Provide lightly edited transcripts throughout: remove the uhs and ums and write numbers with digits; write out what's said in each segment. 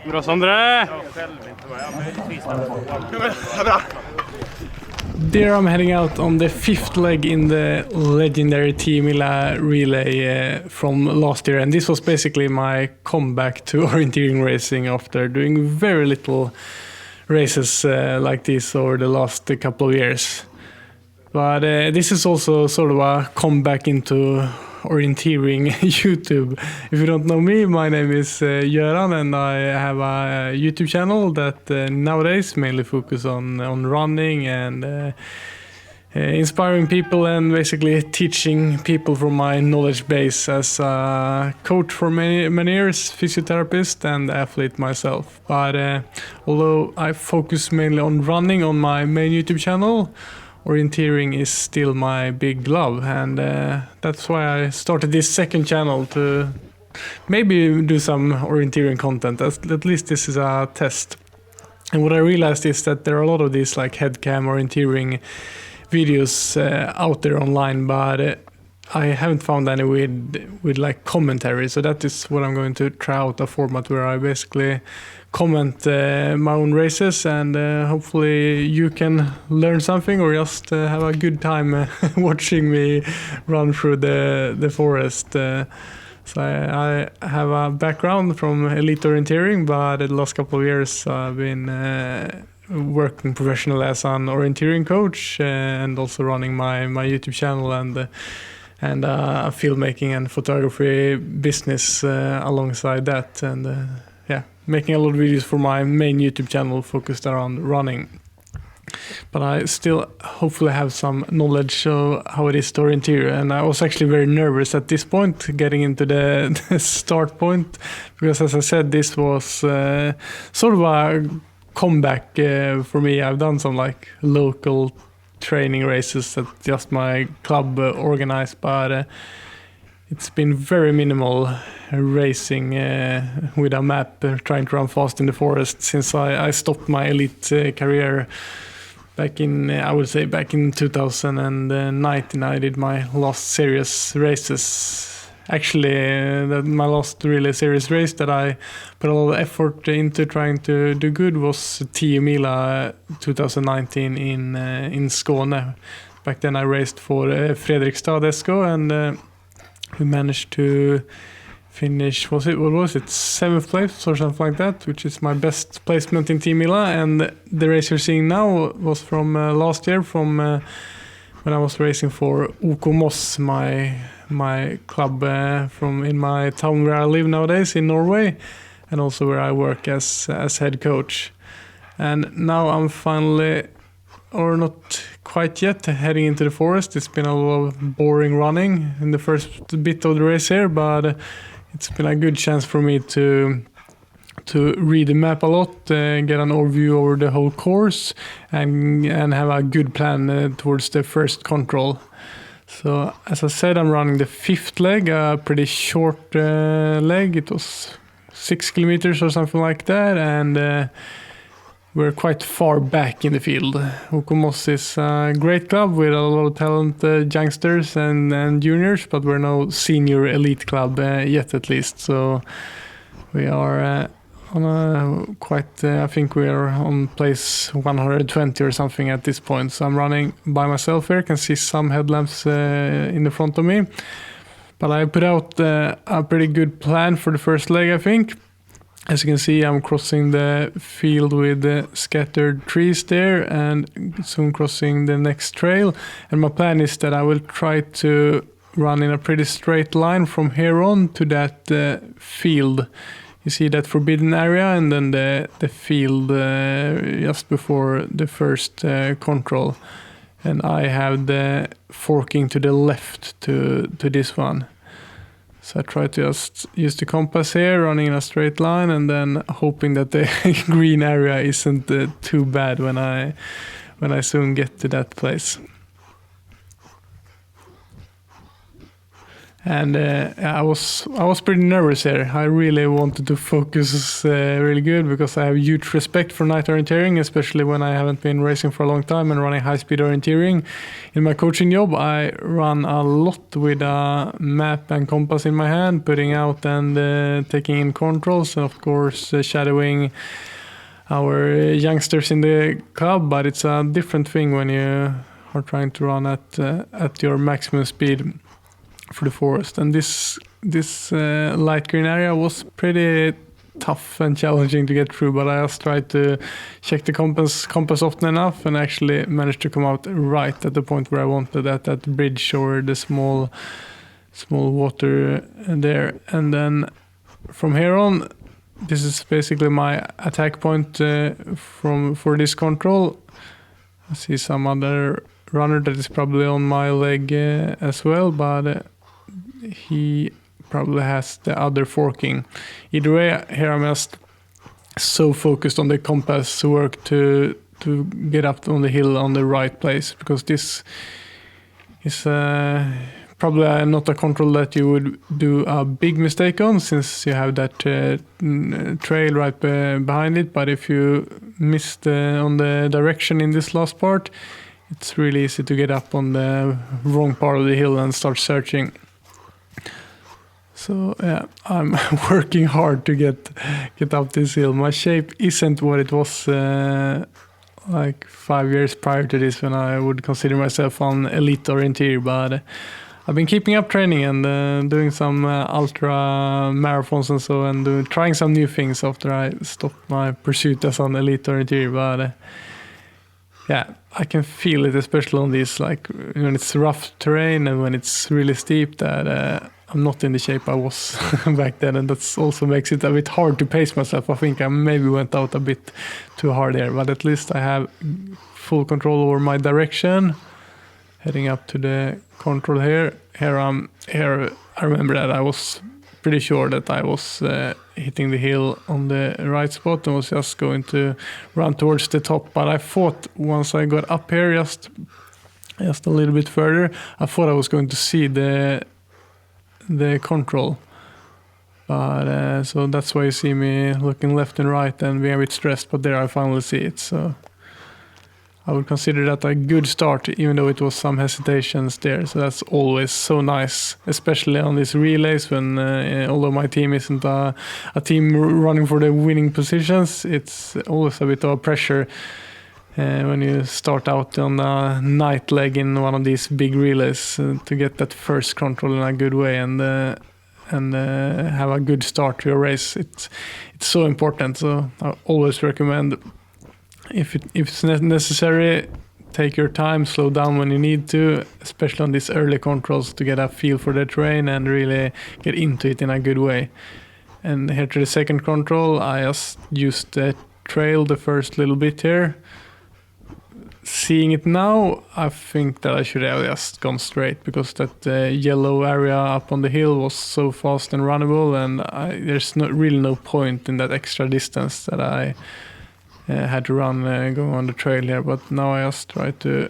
Bra, Sondre! There I'm heading out on the fifth leg in the legendary Team Ila relay from last year, and this was basically my comeback to orienteering racing after doing very little races like this over the last couple of years. But this is also sort of a comeback into orienteering YouTube. If you don't know me, my name is Göran, and I have a YouTube channel that nowadays mainly focus on running and inspiring people and basically teaching people from my knowledge base as a coach for many years, physiotherapist and athlete myself. But although I focus mainly on running on my main YouTube channel, orienteering is still my big love, and that's why I started this second channel to maybe do some orienteering content. At least this is a test. And what I realized is that there are a lot of these like headcam orienteering videos out there online, but I haven't found any with like commentary. So that is what I'm going to try out, a format where I basically comment my own races, and hopefully you can learn something or just have a good time watching me run through the forest. So I have a background from elite orienteering, but the last couple of years I've been working professionally as an orienteering coach and also running my YouTube channel and a filmmaking and photography business alongside that, and making a lot of videos for my main YouTube channel focused around running. But I still hopefully have some knowledge of how it is to orienteer, and I was actually very nervous at this point getting into the start point, because as I said, this was sort of a comeback for me. I've done some like local training races that just my club organized, but it's been very minimal racing with a map, trying to run fast in the forest since I stopped my elite career back in 2019. I did my last serious races. Actually, my last really serious race that I put a lot of effort into trying to do good was Team Ila 2019 in Skåne. Back then I raced for Fredrikstad Esco, and we managed to finish, what was it, 7th place or something like that, which is my best placement in Team Ila. And the race you're seeing now was from last year, from when I was racing for OK Moss, my club from in my town where I live nowadays in Norway, and also where I work as head coach. And now I'm finally, or not quite yet, heading into the forest. It's been a lot of boring running in the first bit of the race here, but it's been a good chance for me to read the map a lot, get an overview over the whole course, and have a good plan towards the first control. So as I said, I'm running the fifth leg, a pretty short leg. It was 6 kilometers or something like that, and we're quite far back in the field. OK Moss is a great club with a lot of talented youngsters and juniors, but we're no senior elite club yet, at least. So we are on a quite, I think we are on place 120 or something at this point. So I'm running by myself here. Can see some headlamps in the front of me. But I put out a pretty good plan for the first leg, I think. As you can see, I'm crossing the field with the scattered trees there, and soon crossing the next trail. And my plan is that I will try to run in a pretty straight line from here on to that field. You see that forbidden area, and then the field just before the first control. And I have the forking to the left to this one. So I try to just use the compass here, running in a straight line, and then hoping that the green area isn't too bad when I soon get to that place. And I was pretty nervous here. I really wanted to focus really good because I have huge respect for night orienteering, especially when I haven't been racing for a long time and running high-speed orienteering. In my coaching job, I run a lot with a map and compass in my hand, putting out and taking in controls, and of course shadowing our youngsters in the club. But it's a different thing when you are trying to run at your maximum speed for the forest. And this light green area was pretty tough and challenging to get through, but I just tried to check the compass often enough and actually managed to come out right at the point where I wanted, at that bridge or the small water there. And then from here on, this is basically my attack point for this control. I see some other runner that is probably on my leg as well, but he probably has the other forking. Either way, here I'm just so focused on the compass work to get up on the hill on the right place, because this is probably not a control that you would do a big mistake on, since you have that trail right behind it. But if you miss on the direction in this last part, it's really easy to get up on the wrong part of the hill and start searching. So yeah, I'm working hard to get up this hill. My shape isn't what it was like 5 years prior to this, when I would consider myself an elite orienteer. But I've been keeping up training and doing some ultra marathons and so, and trying some new things after I stopped my pursuit as an elite orienteer. But yeah, I can feel it, especially on these, like when it's rough terrain and when it's really steep, that I'm not in the shape I was back then, and that also makes it a bit hard to pace myself. I think I maybe went out a bit too hard there, but at least I have full control over my direction. Heading up to the control here. Here I remember that I was pretty sure that I was hitting the hill on the right spot and was just going to run towards the top. But I thought once I got up here, just a little bit further, I thought I was going to see the control. But so that's why you see me looking left and right and being a bit stressed. But there I finally see it. So I would consider that a good start, even though it was some hesitations there. So that's always so nice, especially on these relays when, although my team isn't a team running for the winning positions, it's always a bit of a pressure when you start out on a night leg in one of these big relays to get that first control in a good way and have a good start to your race. It's so important. So I always recommend, if it's necessary, take your time, slow down when you need to, especially on these early controls, to get a feel for the terrain and really get into it in a good way. And here to the second control, I just used the trail the first little bit here. Seeing it now, I think that I should have just gone straight, because that yellow area up on the hill was so fast and runnable, and there's really no point in that extra distance that I had to run going on the trail here. But now I just try to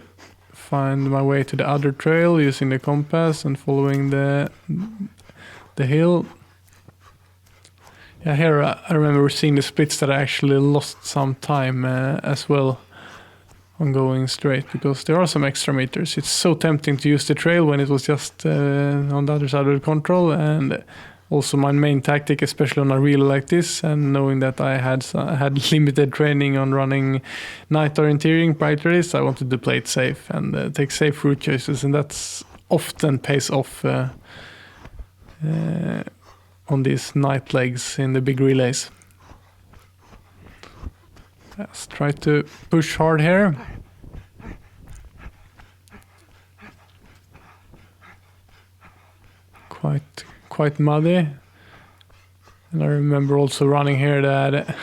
find my way to the other trail using the compass and following the hill. Yeah, here I remember seeing the splits that I actually lost some time as well on going straight, because there are some extra meters. It's so tempting to use the trail when it was just on the other side of the control. And also my main tactic, especially on a reel like this, and knowing that I had limited training on running night orienteering prior to this, I wanted to play it safe and take safe route choices, and that's often pays off on these night legs in the big relays. Let's try to push hard here. Quite muddy. And I remember also running here that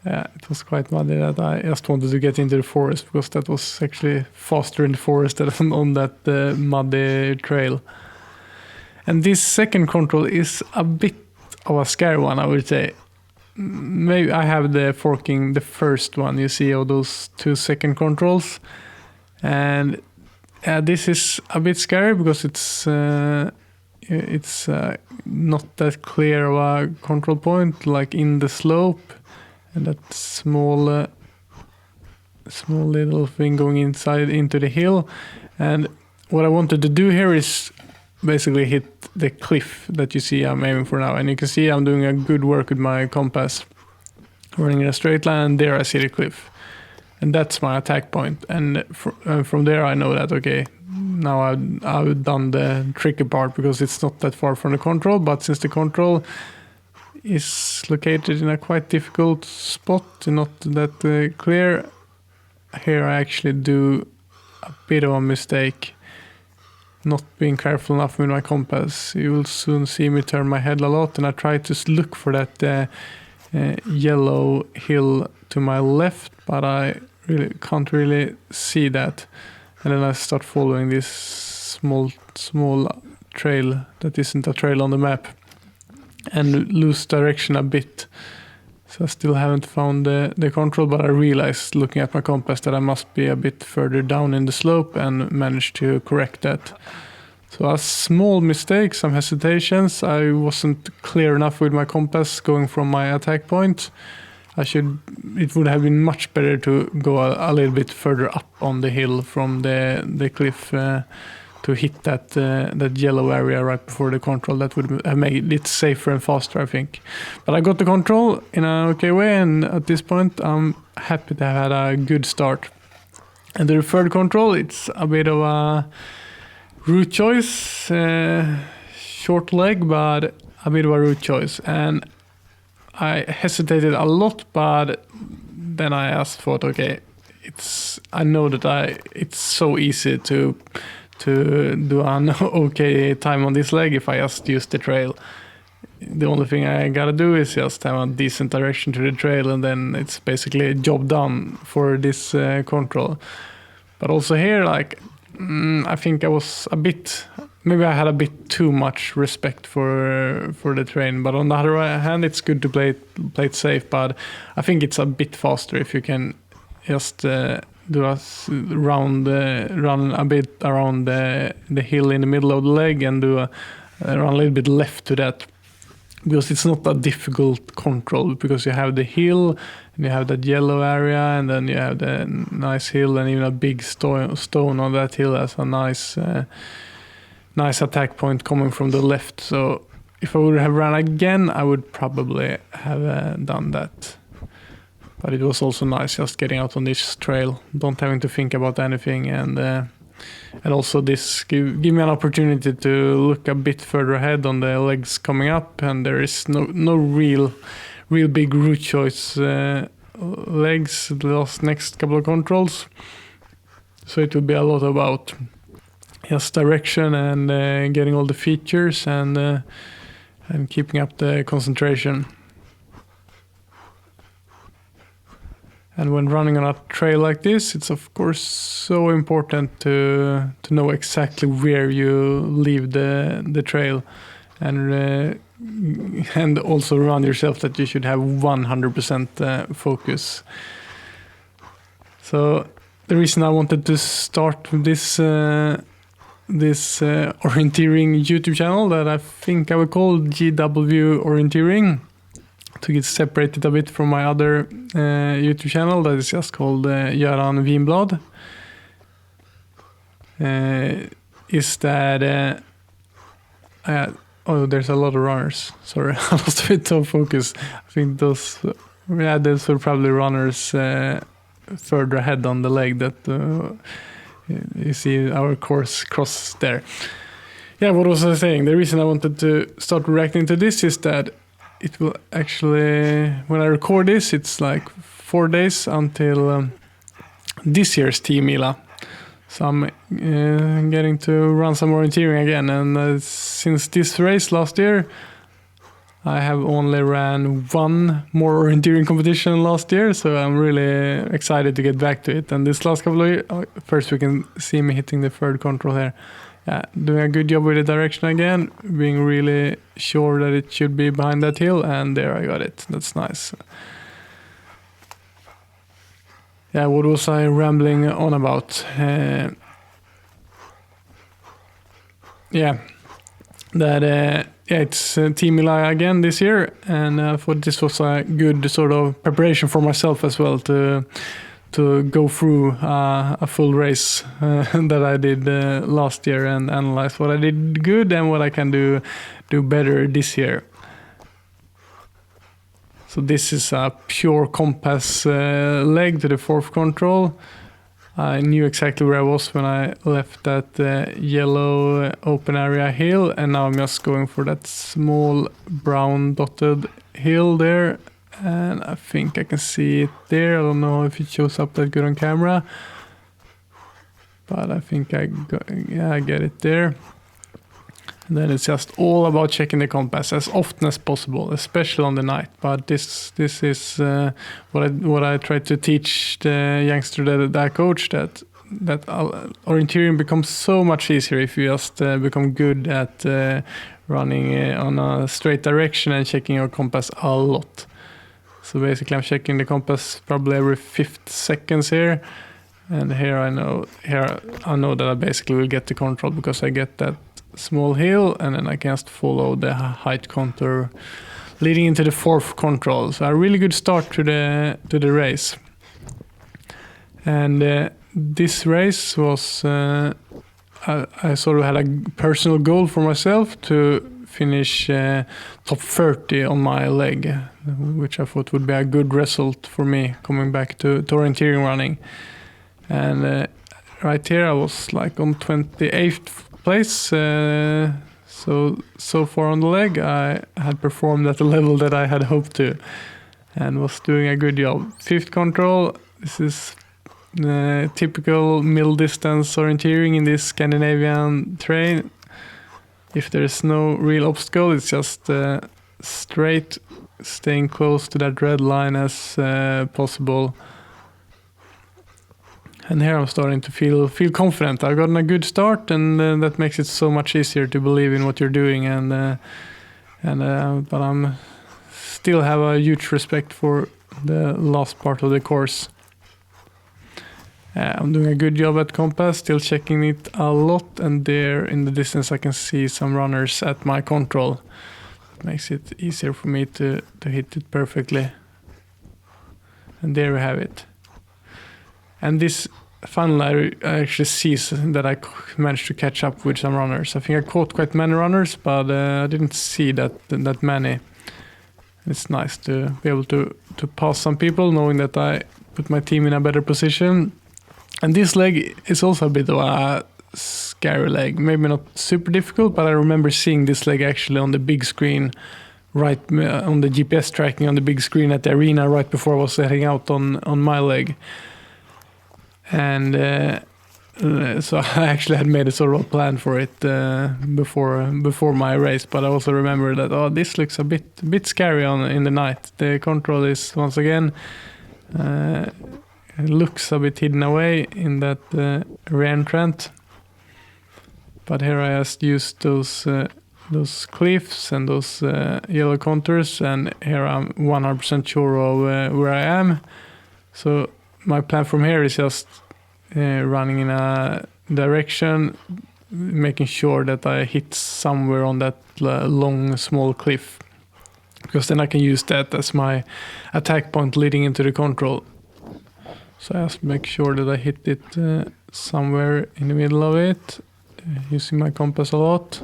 yeah, it was quite muddy, that I just wanted to get into the forest, because that was actually faster in the forest than on that muddy trail. And this second control is a bit of a scary one, I would say. Maybe I have the forking, the first one you see of those 2 second controls, and This is a bit scary because it's not that clear of a control point, like in the slope, and that small little thing going inside into the hill. And what I wanted to do here is basically hit the cliff that you see I'm aiming for now. And you can see I'm doing a good work with my compass, running in a straight line, and there I see the cliff. And that's my attack point. And from there I know that, okay, now I've done the tricky part, because it's not that far from the control, but since the control is located in a quite difficult spot, not that clear, here I actually do a bit of a mistake, not being careful enough with my compass. You will soon see me turn my head a lot, and I try to look for that yellow hill to my left, but I really can't really see that. And then I start following this small trail that isn't a trail on the map, and lose direction a bit. So I still haven't found the control, but I realized looking at my compass that I must be a bit further down in the slope, and managed to correct that. So a small mistake, some hesitations. I wasn't clear enough with my compass going from my attack point. It would have been much better to go a little bit further up on the hill from the cliff to hit that yellow area right before the control. That would have made it safer and faster, I think. But I got the control in an okay way, and at this point I'm happy to have had a good start. And the third control, it's a bit of a route choice, short leg, but a bit of a route choice. And I hesitated a lot, but then I thought, okay, I know that it's so easy to do an okay time on this leg if I just use the trail. The only thing I gotta do is just have a decent direction to the trail, and then it's basically a job done for this control. But also here, I think I was maybe I had a bit too much respect for the train. But on the other hand, it's good to play it safe. But I think it's a bit faster if you can just run a bit around the hill in the middle of the leg, and run a little bit left to that. Because it's not a difficult control, because you have the hill, and you have that yellow area, and then you have the nice hill, and even a big stone on that hill as a nice attack point coming from the left. So if I would have run again, I would probably have done that. But it was also nice just getting out on this trail, don't having to think about anything, and also this give me an opportunity to look a bit further ahead on the legs coming up, and there is no real big route choice legs the next couple of controls. So it will be a lot about just direction and getting all the features and keeping up the concentration. And when running on a trail like this, it's of course so important to know exactly where you leave the trail, and also remind yourself that you should have 100% focus. So the reason I wanted to start this orienteering YouTube channel, that I think I would call GW Orienteering, to get separated a bit from my other YouTube channel that is just called Göran Winblad, is that there's a lot of runners. Sorry, I lost a bit of focus. I think those were probably runners further ahead on the leg that you see our course cross there. Yeah, what was I saying? The reason I wanted to start reacting to this is that it will actually, when I record this, it's like 4 days until this year's Team Ila. So I'm getting to run some orienteering again. And since this race last year, I have only ran one more orienteering competition last year. So I'm really excited to get back to it. And this last couple of years, first we can see me hitting the third control here. Yeah, doing a good job with the direction again, being really sure that it should be behind that hill, and there I got it. That's nice. Yeah, what was I rambling on about? yeah, that it's Team Eli again this year, and I thought this was a good sort of preparation for myself as well to go through a full race that I did last year and analyze what I did good and what I can do better this year. So this is a pure compass leg to the fourth control. I knew exactly where I was when I left that yellow open area hill, and now I'm just going for that small brown dotted hill there, and I think I can see it there. I don't know if it shows up that good on camera, but I think I get it there. And then it's just all about checking the compass as often as possible, especially on the night. But this is what I try to teach the youngster that I coach, that orienteering becomes so much easier if you just become good at running on a straight direction and checking your compass a lot. So basically I'm checking the compass probably every 5 seconds here. And here I know that I basically will get the control because I get that small hill, and then I can just follow the height contour leading into the fourth control. So a really good start to the race. And this race was I sort of had a personal goal for myself to finish top 30 on my leg, which I thought would be a good result for me coming back to orienteering running. And right here I was like on 28th place, so far on the leg I had performed at the level that I had hoped to and was doing a good job. Fifth control, this is typical middle distance orienteering in this Scandinavian terrain. If there's no real obstacle, it's just straight, staying close to that red line as possible. And here I'm starting to feel confident. I've gotten a good start, and that makes it so much easier to believe in what you're doing. But I'm still have a huge respect for the last part of the course. I'm doing a good job at compass, still checking it a lot, and there in the distance I can see some runners at my control. It makes it easier for me to hit it perfectly. And there we have it. And this funnel, I actually see that I managed to catch up with some runners. I think I caught quite many runners, but I didn't see that many. It's nice to be able to pass some people, knowing that I put my team in a better position. And this leg is also a bit of a scary leg. Maybe not super difficult, but I remember seeing this leg actually on the big screen, right on the GPS tracking on the big screen at the arena right before I was heading out on my leg. And so I actually had made a sort of a plan for it before my race, but I also remember that this looks a bit scary in the night. The control is once again looks a bit hidden away in that rear entrant, but here I just used those cliffs and those yellow contours, and here I'm 100% sure of where I am. So my plan from here is just running in a direction, making sure that I hit somewhere on that long, small cliff, because then I can use that as my attack point leading into the control. So I just make sure that I hit it somewhere in the middle of it, using my compass a lot.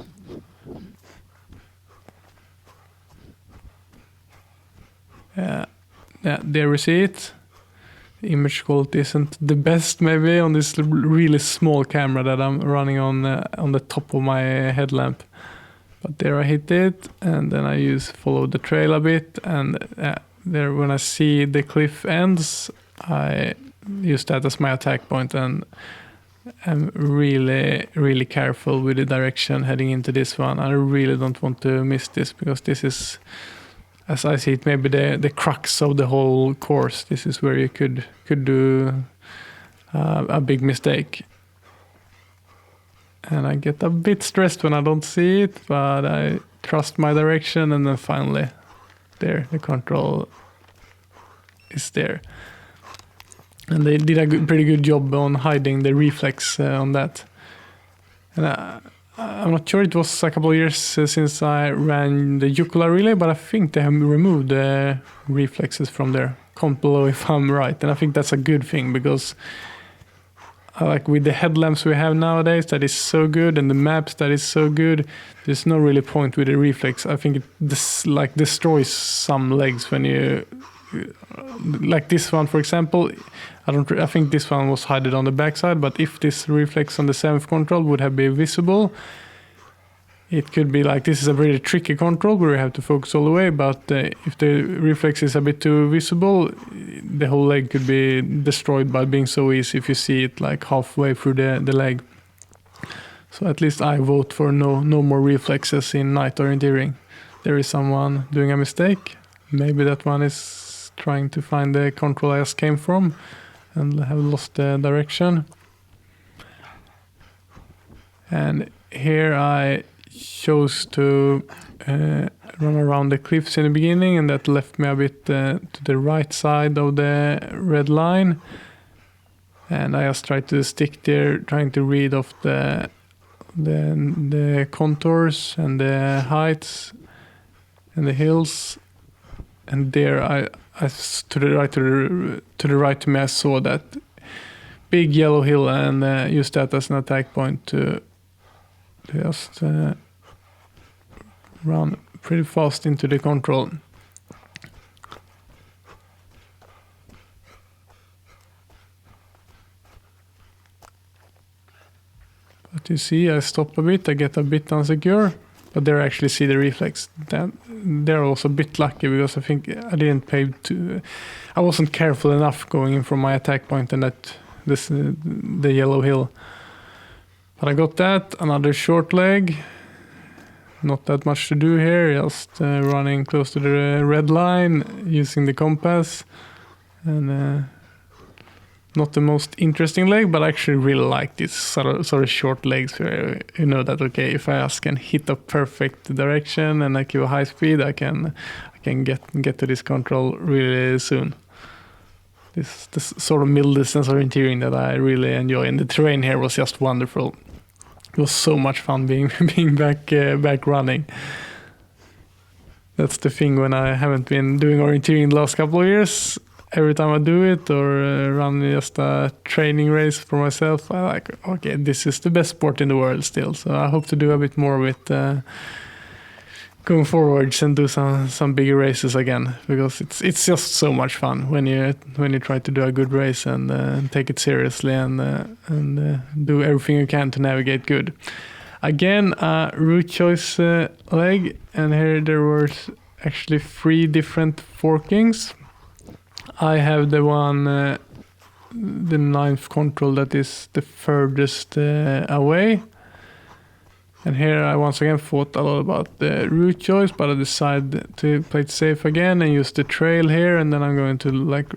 There we see it. The image quality isn't the best maybe on this really small camera that I'm running on the top of my headlamp. But there I hit it, and then I follow the trail a bit, and there when I see the cliff ends, I use that as my attack point, and I'm really, really careful with the direction heading into this one. I really don't want to miss this, because this is, as I see it, maybe the crux of the whole course. This is where you could do a big mistake. And I get a bit stressed when I don't see it, but I trust my direction, and then finally, there, the control is there. And they did a pretty good job on hiding the reflex on that. And I'm not sure, it was a couple of years since I ran the Jukkola relay, but I think they have removed the reflexes from there. Comment below if I'm right, and I think that's a good thing, because like with the headlamps we have nowadays, that is so good, and the maps that is so good, there's no really point with the reflex. I think it destroys some legs when you like this one, for example. I think this one was hidden on the backside, but if this reflex on the 7th control would have been visible, it could be like, this is a very tricky control where you have to focus all the way, but if the reflex is a bit too visible, the whole leg could be destroyed by being so easy if you see it like halfway through the leg. So at least I vote for no more reflexes in night orienteering. There is someone doing a mistake. Maybe that one is trying to find the control I just came from and have lost the direction. And here I chose to run around the cliffs in the beginning, and that left me a bit to the right side of the red line. And I just tried to stick there, trying to read off the contours and the heights and the hills. And there I to the right to me, I saw that big yellow hill, and used that as an attack point to just run pretty fast into the control. But you see, I stop a bit, I get a bit unsecure, but there I actually see the reflex. They're also a bit lucky, because I think I wasn't careful enough going in from my attack point and the yellow hill. But I got that, another short leg. Not that much to do here, just running close to the red line, using the compass. And not the most interesting leg, but I actually really like these sort of short legs where you know that, okay, if I just can hit a perfect direction and I keep a high speed, I can get to this control really soon. This sort of middle distance orienteering that I really enjoy, and the terrain here was just wonderful. It was so much fun being back running. That's the thing when I haven't been doing orienteering the last couple of years. Every time I do it or run just a training race for myself, I like, okay, this is the best sport in the world still. So I hope to do a bit more with going forwards and do some bigger races again, because it's just so much fun when you try to do a good race and take it seriously and do everything you can to navigate good. Again, a route choice leg, and here there were actually 3 different forkings. I have the one, the 9th control that is the furthest away. And here I once again thought a lot about the route choice, but I decided to play it safe again and use the trail here. And then I'm going to like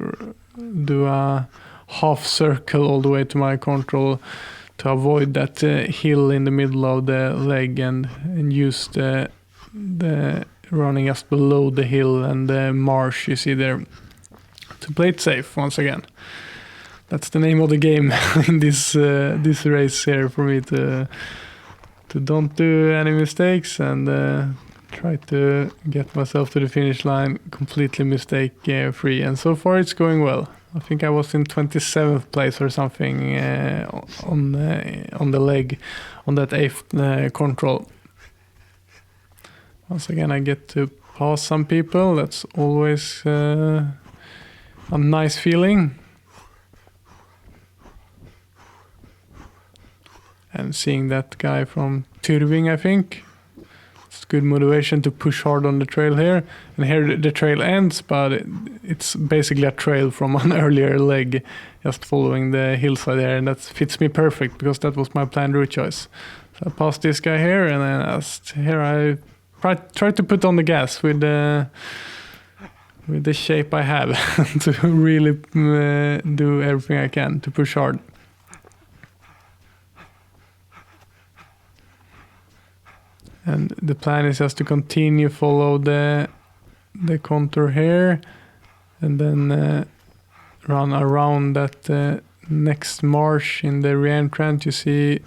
do a half circle all the way to my control to avoid that hill in the middle of the leg, and use the running just below the hill and the marsh you see there, to play it safe once again. That's the name of the game in this race here, for me to don't do any mistakes and try to get myself to the finish line completely mistake free. And so far it's going well. I think I was in 27th place or something on the leg on that 8th control. Once again, I get to pass some people. That's always a nice feeling. And seeing that guy from Tyrving, I think, it's good motivation to push hard on the trail here. And here the trail ends, but it's basically a trail from an earlier leg, just following the hillside there, and that fits me perfect because that was my planned route choice. So I passed this guy here, and then I tried to put on the gas with the shape I have to really do everything I can to push hard. And the plan is just to continue follow the contour here, and then run around that next marsh in the re-entrant. You see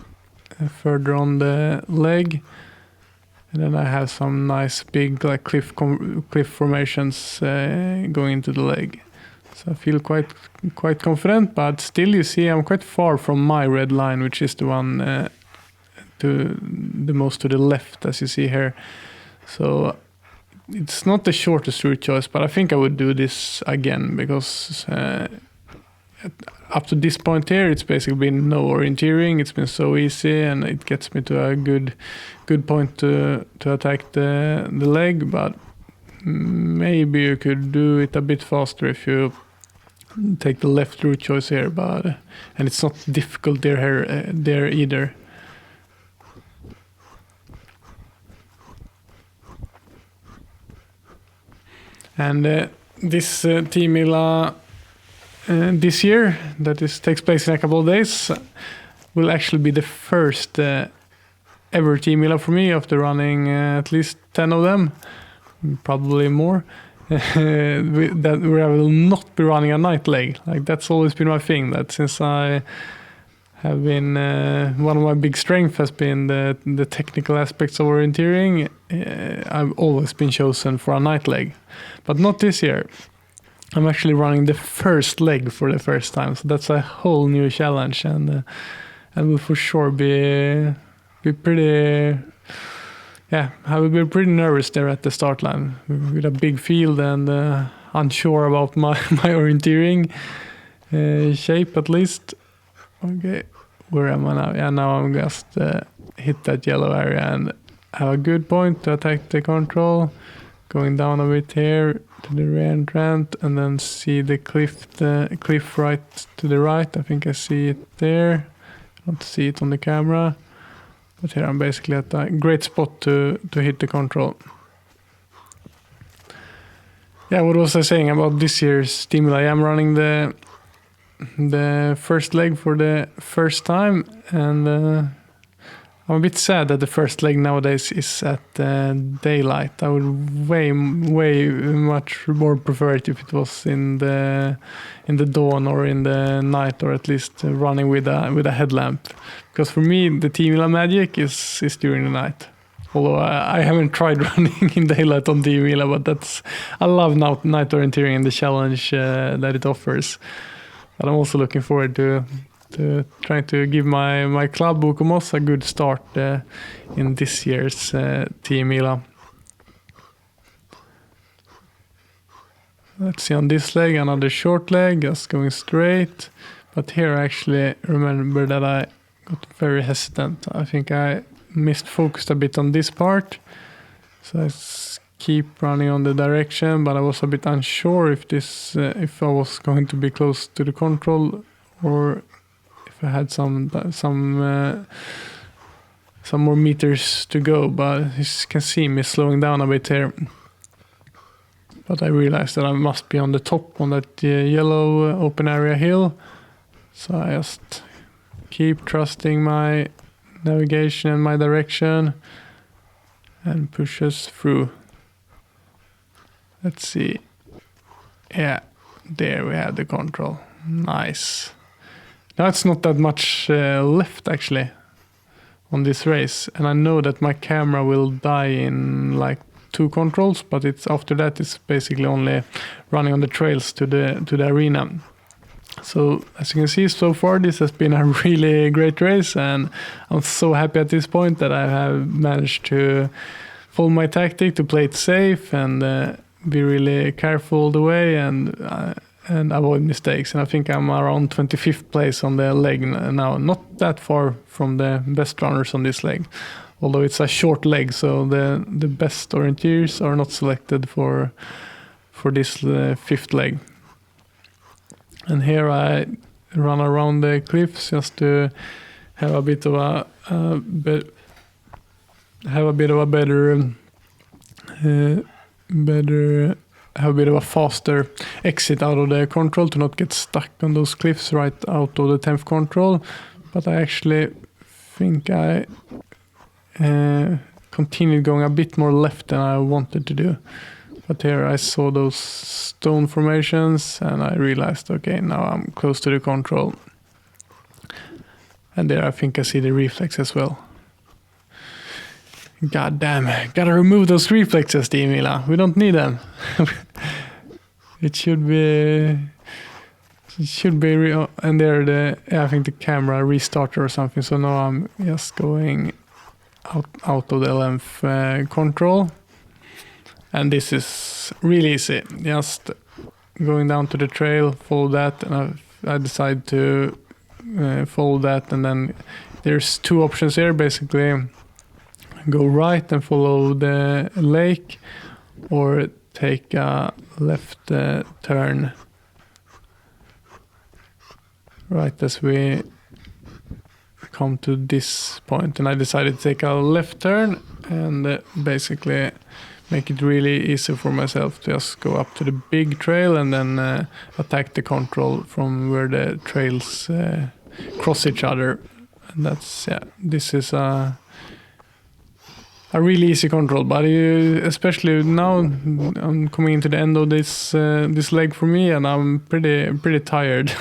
further on the leg. And then I have some nice big like cliff formations going into the leg. So I feel quite confident, but still you see I'm quite far from my red line, which is the one to the most to the left, as you see here. So it's not the shortest route choice, but I think I would do this again because up to this point here, it's basically been no orienteering. It's been so easy, and it gets me to a good point to attack the leg. But maybe you could do it a bit faster if you take the left route choice here. But and it's not difficult there either. And this Teamila this year, takes place in a couple of days, will actually be the first ever Teamila for me after running at least 10 of them, probably more. Where I will not be running a night leg. Like that's always been my thing. That since I have been one of my big strengths has been the technical aspects of orienteering. I've always been chosen for a night leg, but not this year. I'm actually running the first leg for the first time, so that's a whole new challenge, and will for sure be pretty. Yeah, I will be pretty nervous there at the start line with a big field and unsure about my orienteering shape at least. Okay, where am I now? Yeah, now I'm just hit that yellow area and have a good point to attack the control. Going down a bit here to the rear entrant, and then see the cliff right to the right. I think I see it there. I don't see it on the camera, but here I'm basically at a great spot to hit the control. Yeah, what was I saying about this year's Teamila? I am running the first leg for the first time, and I'm a bit sad that the first leg nowadays is at daylight. I would way much more prefer it if it was in the dawn or in the night, or at least running with a headlamp. Because for me, the Teamila magic is during the night. Although I haven't tried running in daylight on Teamila, but I love night orienteering and the challenge that it offers. But I'm also looking forward to trying to give my club Bukomos a good start in this year's Teamila. Let's see on this leg, another short leg, just going straight. But here I actually remember that I got very hesitant. I think I misfocused a bit on this part. So I keep running on the direction, but I was a bit unsure if I was going to be close to the control or I had some more meters to go, but you can see me slowing down a bit here. But I realized that I must be on the top on that yellow open area hill, so I just keep trusting my navigation and my direction and push us through. Let's see. Yeah, there we have the control. Nice. Now it's not that much left actually on this race, and I know that my camera will die in like 2 controls, but after that it's basically only running on the trails to the arena. So as you can see, so far this has been a really great race, and I'm so happy at this point that I have managed to follow my tactic to play it safe and be really careful all the way and avoid mistakes. And I think I'm around 25th place on the leg now, not that far from the best runners on this leg, although it's a short leg, so the best orienteers are not selected for this 5th leg. And here I run around the cliffs just to have a bit of a faster exit out of the control to not get stuck on those cliffs right out of the 10th control. But I actually think I continued going a bit more left than I wanted to do. But here I saw those stone formations and I realized, okay, now I'm close to the control. And there I think I see the reflex as well. God damn, gotta remove those reflexes, Emila. We don't need them. It should be... and there I think the camera restarted or something. So now I'm just going out of the length control. And this is really easy. Just going down to the trail, follow that, and I decide to follow that. And then there's two options here, basically. Go right and follow the lake, or take a left turn right as we come to this point. And I decided to take a left turn and basically make it really easy for myself to just go up to the big trail and then attack the control from where the trails cross each other. And that's, yeah, this is a really easy control, but especially now I'm coming into the end of this leg for me, and I'm pretty tired.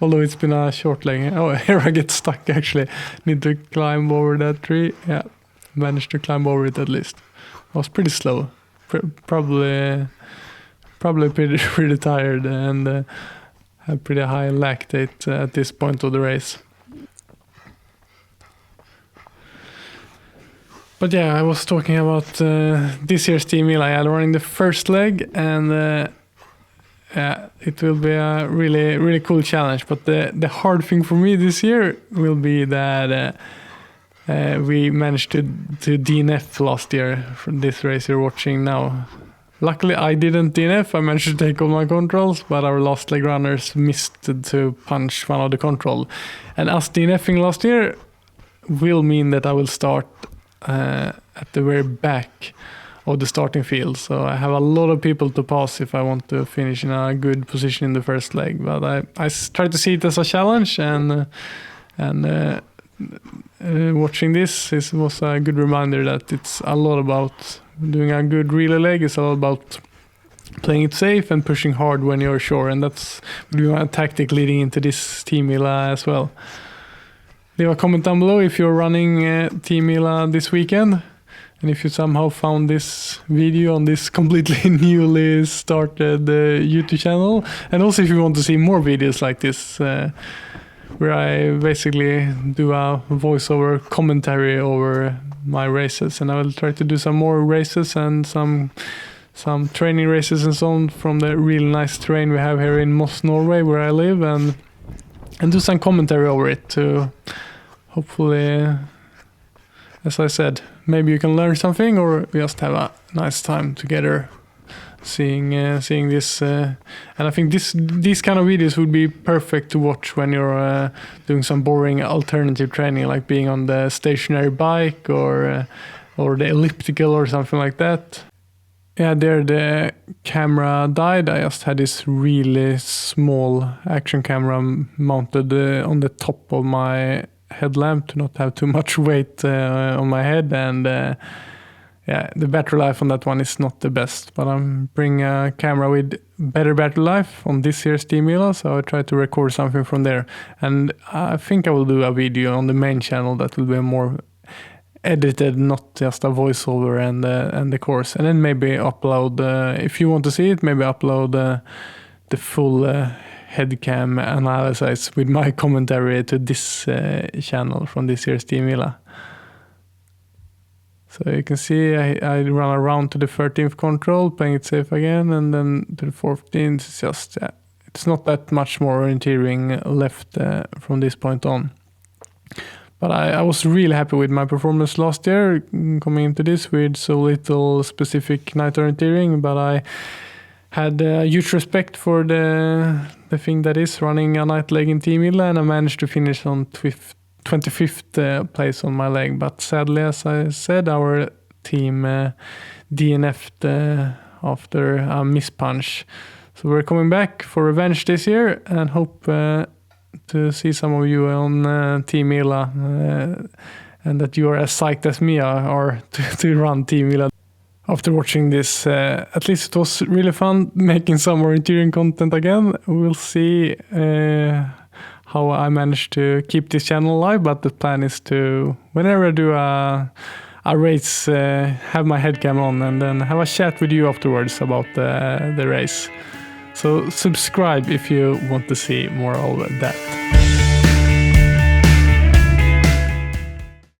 Although it's been a short leg. Oh, here I get stuck actually. Need to climb over that tree. Yeah, managed to climb over it at least. I was pretty slow. Probably pretty tired, and had pretty high lactate at this point of the race. But yeah, I was talking about this year's Team Eli. I'm running the first leg, and it will be a really cool challenge. But the hard thing for me this year will be that we managed to DNF last year from this race you're watching now. Luckily, I didn't DNF. I managed to take all my controls, but our last leg runners missed to punch one of the control. And us DNFing last year will mean that I will start at the very back of the starting field. So I have a lot of people to pass if I want to finish in a good position in the first leg. But I try to see it as a challenge, and watching this was a good reminder that it's a lot about doing a good relay leg. It's all about playing it safe and pushing hard when you're sure, and that's my tactic leading into this Team Ila as well. Leave a comment down below if you're running Team Ila this weekend, and if you somehow found this video on this completely newly started YouTube channel, and also if you want to see more videos like this where I basically do a voiceover commentary over my races, and I will try to do some more races and some training races and so on from the really nice terrain we have here in Moss, Norway, where I live, and do some commentary over it to hopefully, as I said, maybe you can learn something, or we just have a nice time together seeing this. And I think these kind of videos would be perfect to watch when you're doing some boring alternative training, like being on the stationary bike or the elliptical or something like that. Yeah, there the camera died. I just had this really small action camera mounted on the top of my headlamp to not have too much weight on my head, and yeah, the battery life on that one is not the best, but I'm bringing a camera with better battery life on this year's Team Ila, so I try to record something from there. And I think I will do a video on the main channel that will be more edited, not just a voiceover and the course, and then maybe upload, if you want to see it, maybe upload the full headcam analysis with my commentary to this channel from this year's Team Ila. So you can see I run around to the 13th control, playing it safe again, and then to the 14th. It's just, it's not that much more orienteering left from this point on. But I was really happy with my performance last year, coming into this with so little specific night orienteering, but I had huge respect for the thing that is running a night leg in Team Ila, and I managed to finish on 25th place on my leg. But sadly, as I said, our team DNF'd after a mispunch. So we're coming back for revenge this year, and hope to see some of you on Team Ila, and that you are as psyched as me are to run Team Ila. After watching this, at least it was really fun making some orienteering content again. We'll see how I managed to keep this channel alive, but the plan is to, whenever I do a race, have my headcam on and then have a chat with you afterwards about the race. So subscribe if you want to see more of that.